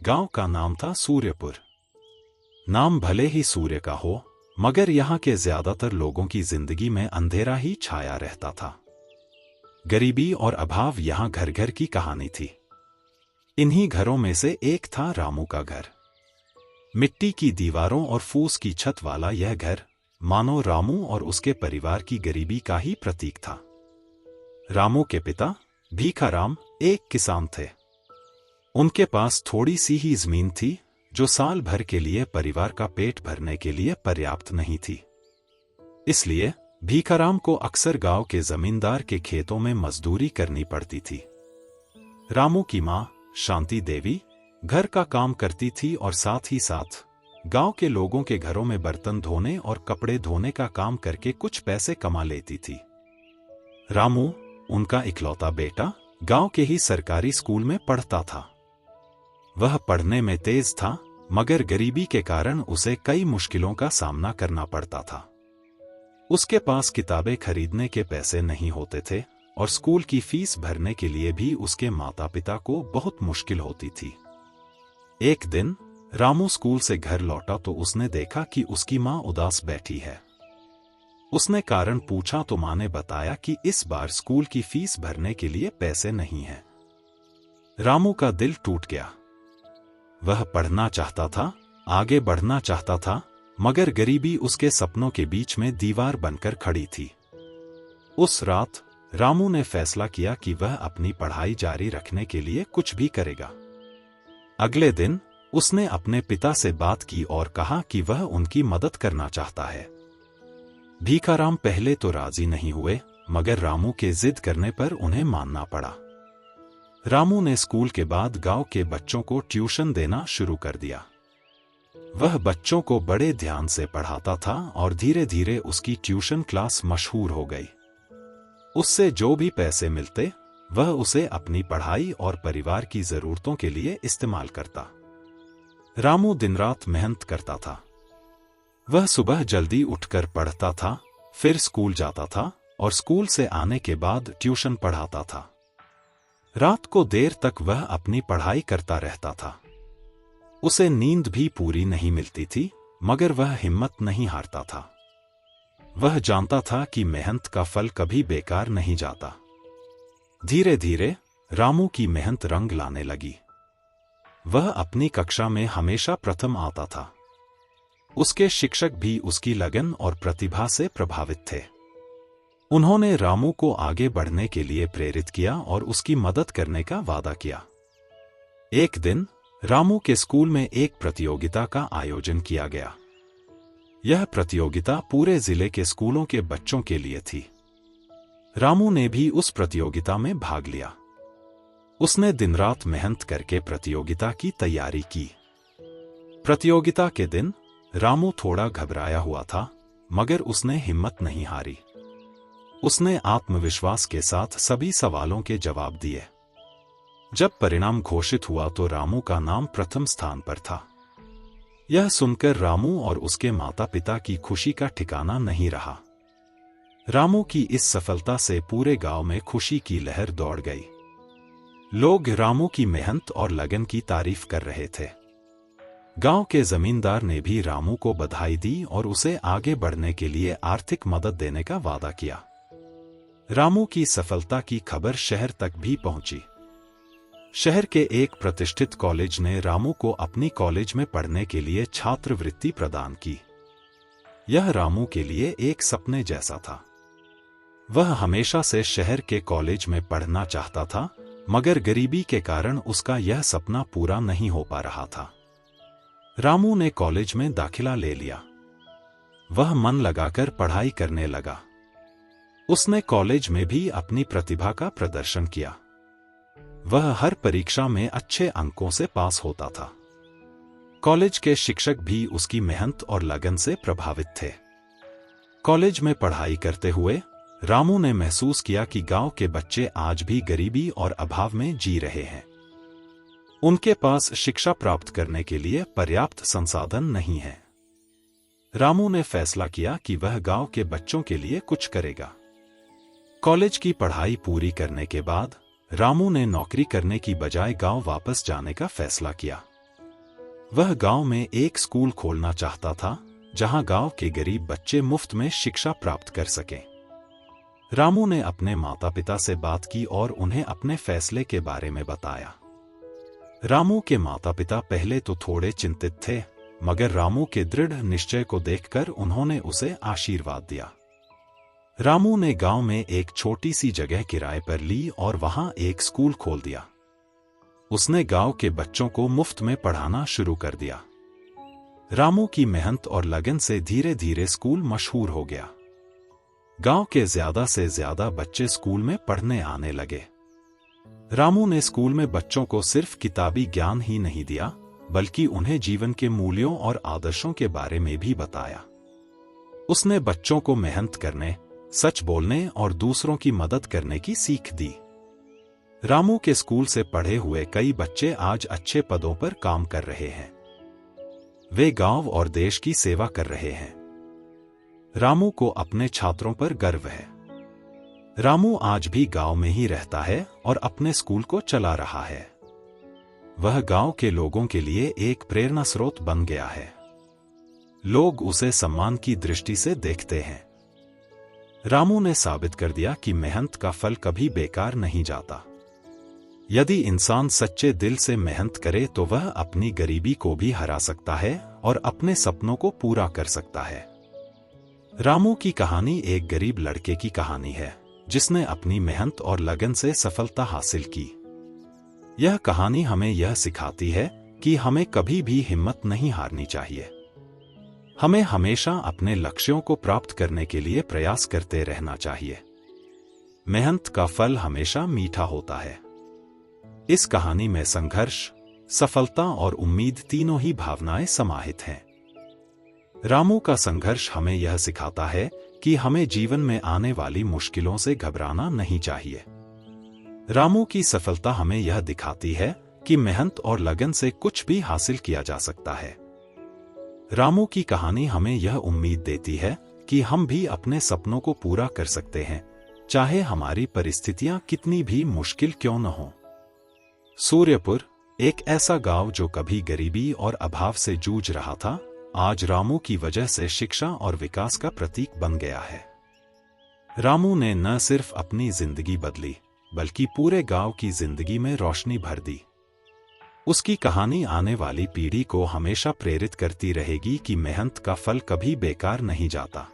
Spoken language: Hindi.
गांव का नाम था सूर्यपुर। नाम भले ही सूर्य का हो, मगर यहाँ के ज्यादातर लोगों की जिंदगी में अंधेरा ही छाया रहता था। गरीबी और अभाव यहाँ घर घर की कहानी थी। इन्हीं घरों में से एक था रामू का घर। मिट्टी की दीवारों और फूस की छत वाला यह घर मानो रामू और उसके परिवार की गरीबी का ही प्रतीक था। रामू के पिता भीखाराम एक किसान थे। उनके पास थोड़ी सी ही जमीन थी जो साल भर के लिए परिवार का पेट भरने के लिए पर्याप्त नहीं थी। इसलिए भीखाराम को अक्सर गांव के जमींदार के खेतों में मजदूरी करनी पड़ती थी। रामू की मां शांति देवी घर का काम करती थी और साथ ही साथ गांव के लोगों के घरों में बर्तन धोने और कपड़े धोने का काम करके कुछ पैसे कमा लेती थी। रामू उनका इकलौता बेटा गांव के ही सरकारी स्कूल में पढ़ता था। वह पढ़ने में तेज था, मगर गरीबी के कारण उसे कई मुश्किलों का सामना करना पड़ता था। उसके पास किताबें खरीदने के पैसे नहीं होते थे और स्कूल की फीस भरने के लिए भी उसके माता पिता को बहुत मुश्किल होती थी। एक दिन रामू स्कूल से घर लौटा तो उसने देखा कि उसकी मां उदास बैठी है। उसने कारण पूछा तो मां ने बताया कि इस बार स्कूल की फीस भरने के लिए पैसे नहीं हैं। रामू का दिल टूट गया। वह पढ़ना चाहता था, आगे बढ़ना चाहता था, मगर गरीबी उसके सपनों के बीच में दीवार बनकर खड़ी थी। उस रात रामू ने फैसला किया कि वह अपनी पढ़ाई जारी रखने के लिए कुछ भी करेगा। अगले दिन उसने अपने पिता से बात की और कहा कि वह उनकी मदद करना चाहता है। भीखाराम पहले तो राजी नहीं हुए, मगर रामू के जिद करने पर उन्हें मानना पड़ा। रामू ने स्कूल के बाद गांव के बच्चों को ट्यूशन देना शुरू कर दिया। वह बच्चों को बड़े ध्यान से पढ़ाता था और धीरे धीरे उसकी ट्यूशन क्लास मशहूर हो गई। उससे जो भी पैसे मिलते वह उसे अपनी पढ़ाई और परिवार की जरूरतों के लिए इस्तेमाल करता। रामू दिन रात मेहनत करता था। वह सुबह जल्दी उठकर पढ़ता था, फिर स्कूल जाता था और स्कूल से आने के बाद ट्यूशन पढ़ाता था। रात को देर तक वह अपनी पढ़ाई करता रहता था। उसे नींद भी पूरी नहीं मिलती थी, मगर वह हिम्मत नहीं हारता था। वह जानता था कि मेहनत का फल कभी बेकार नहीं जाता। धीरे धीरे रामू की मेहनत रंग लाने लगी। वह अपनी कक्षा में हमेशा प्रथम आता था। उसके शिक्षक भी उसकी लगन और प्रतिभा से प्रभावित थे। उन्होंने रामू को आगे बढ़ने के लिए प्रेरित किया और उसकी मदद करने का वादा किया। एक दिन रामू के स्कूल में एक प्रतियोगिता का आयोजन किया गया। यह प्रतियोगिता पूरे जिले के स्कूलों के बच्चों के लिए थी। रामू ने भी उस प्रतियोगिता में भाग लिया। उसने दिन रात मेहनत करके प्रतियोगिता की तैयारी की। प्रतियोगिता के दिन रामू थोड़ा घबराया हुआ था, मगर उसने हिम्मत नहीं हारी। उसने आत्मविश्वास के साथ सभी सवालों के जवाब दिए। जब परिणाम घोषित हुआ तो रामू का नाम प्रथम स्थान पर था। यह सुनकर रामू और उसके माता पिता की खुशी का ठिकाना नहीं रहा। रामू की इस सफलता से पूरे गांव में खुशी की लहर दौड़ गई। लोग रामू की मेहनत और लगन की तारीफ कर रहे थे। गांव के जमींदार ने भी रामू को बधाई दी और उसे आगे बढ़ने के लिए आर्थिक मदद देने का वादा किया। रामू की सफलता की खबर शहर तक भी पहुंची। शहर के एक प्रतिष्ठित कॉलेज ने रामू को अपनी कॉलेज में पढ़ने के लिए छात्रवृत्ति प्रदान की। यह रामू के लिए एक सपने जैसा था। वह हमेशा से शहर के कॉलेज में पढ़ना चाहता था, मगर गरीबी के कारण उसका यह सपना पूरा नहीं हो पा रहा था। रामू ने कॉलेज में दाखिला ले लिया। वह मन लगाकर पढ़ाई करने लगा। उसने कॉलेज में भी अपनी प्रतिभा का प्रदर्शन किया। वह हर परीक्षा में अच्छे अंकों से पास होता था। कॉलेज के शिक्षक भी उसकी मेहनत और लगन से प्रभावित थे। कॉलेज में पढ़ाई करते हुए रामू ने महसूस किया कि गांव के बच्चे आज भी गरीबी और अभाव में जी रहे हैं। उनके पास शिक्षा प्राप्त करने के लिए पर्याप्त संसाधन नहीं है। रामू ने फैसला किया कि वह गांव के बच्चों के लिए कुछ करेगा। कॉलेज की पढ़ाई पूरी करने के बाद रामू ने नौकरी करने की बजाय गांव वापस जाने का फैसला किया। वह गांव में एक स्कूल खोलना चाहता था जहां गांव के गरीब बच्चे मुफ्त में शिक्षा प्राप्त कर सकें। रामू ने अपने माता पिता से बात की और उन्हें अपने फैसले के बारे में बताया। रामू के माता पिता पहले तो थोड़े चिंतित थे, मगर रामू के दृढ़ निश्चय को देखकर उन्होंने उसे आशीर्वाद दिया। रामू ने गांव में एक छोटी सी जगह किराए पर ली और वहां एक स्कूल खोल दिया। उसने गांव के बच्चों को मुफ्त में पढ़ाना शुरू कर दिया। रामू की मेहनत और लगन से धीरे धीरे स्कूल मशहूर हो गया। गांव के ज्यादा से ज्यादा बच्चे स्कूल में पढ़ने आने लगे। रामू ने स्कूल में बच्चों को सिर्फ किताबी ज्ञान ही नहीं दिया, बल्कि उन्हें जीवन के मूल्यों और आदर्शों के बारे में भी बताया। उसने बच्चों को मेहनत करने, सच बोलने और दूसरों की मदद करने की सीख दी। रामू के स्कूल से पढ़े हुए कई बच्चे आज अच्छे पदों पर काम कर रहे हैं। वे गांव और देश की सेवा कर रहे हैं। रामू को अपने छात्रों पर गर्व है। रामू आज भी गांव में ही रहता है और अपने स्कूल को चला रहा है। वह गांव के लोगों के लिए एक प्रेरणा स्रोत बन गया है। लोग उसे सम्मान की दृष्टि से देखते हैं। रामू ने साबित कर दिया कि मेहनत का फल कभी बेकार नहीं जाता। यदि इंसान सच्चे दिल से मेहनत करे तो वह अपनी गरीबी को भी हरा सकता है और अपने सपनों को पूरा कर सकता है। रामू की कहानी एक गरीब लड़के की कहानी है जिसने अपनी मेहनत और लगन से सफलता हासिल की। यह कहानी हमें यह सिखाती है कि हमें कभी भी हिम्मत नहीं हारनी चाहिए। हमें हमेशा अपने लक्ष्यों को प्राप्त करने के लिए प्रयास करते रहना चाहिए। मेहनत का फल हमेशा मीठा होता है। इस कहानी में संघर्ष, सफलता और उम्मीद तीनों ही भावनाएं समाहित हैं। रामू का संघर्ष हमें यह सिखाता है कि हमें जीवन में आने वाली मुश्किलों से घबराना नहीं चाहिए। रामू की सफलता हमें यह दिखाती है कि मेहनत और लगन से कुछ भी हासिल किया जा सकता है। रामू की कहानी हमें यह उम्मीद देती है कि हम भी अपने सपनों को पूरा कर सकते हैं, चाहे हमारी परिस्थितियां कितनी भी मुश्किल क्यों न हो। सूर्यपुर, एक ऐसा गांव जो कभी गरीबी और अभाव से जूझ रहा था, आज रामू की वजह से शिक्षा और विकास का प्रतीक बन गया है। रामू ने न सिर्फ अपनी जिंदगी बदली, बल्कि पूरे गांव की जिंदगी में रोशनी भर दी। उसकी कहानी आने वाली पीढ़ी को हमेशा प्रेरित करती रहेगी कि मेहनत का फल कभी बेकार नहीं जाता।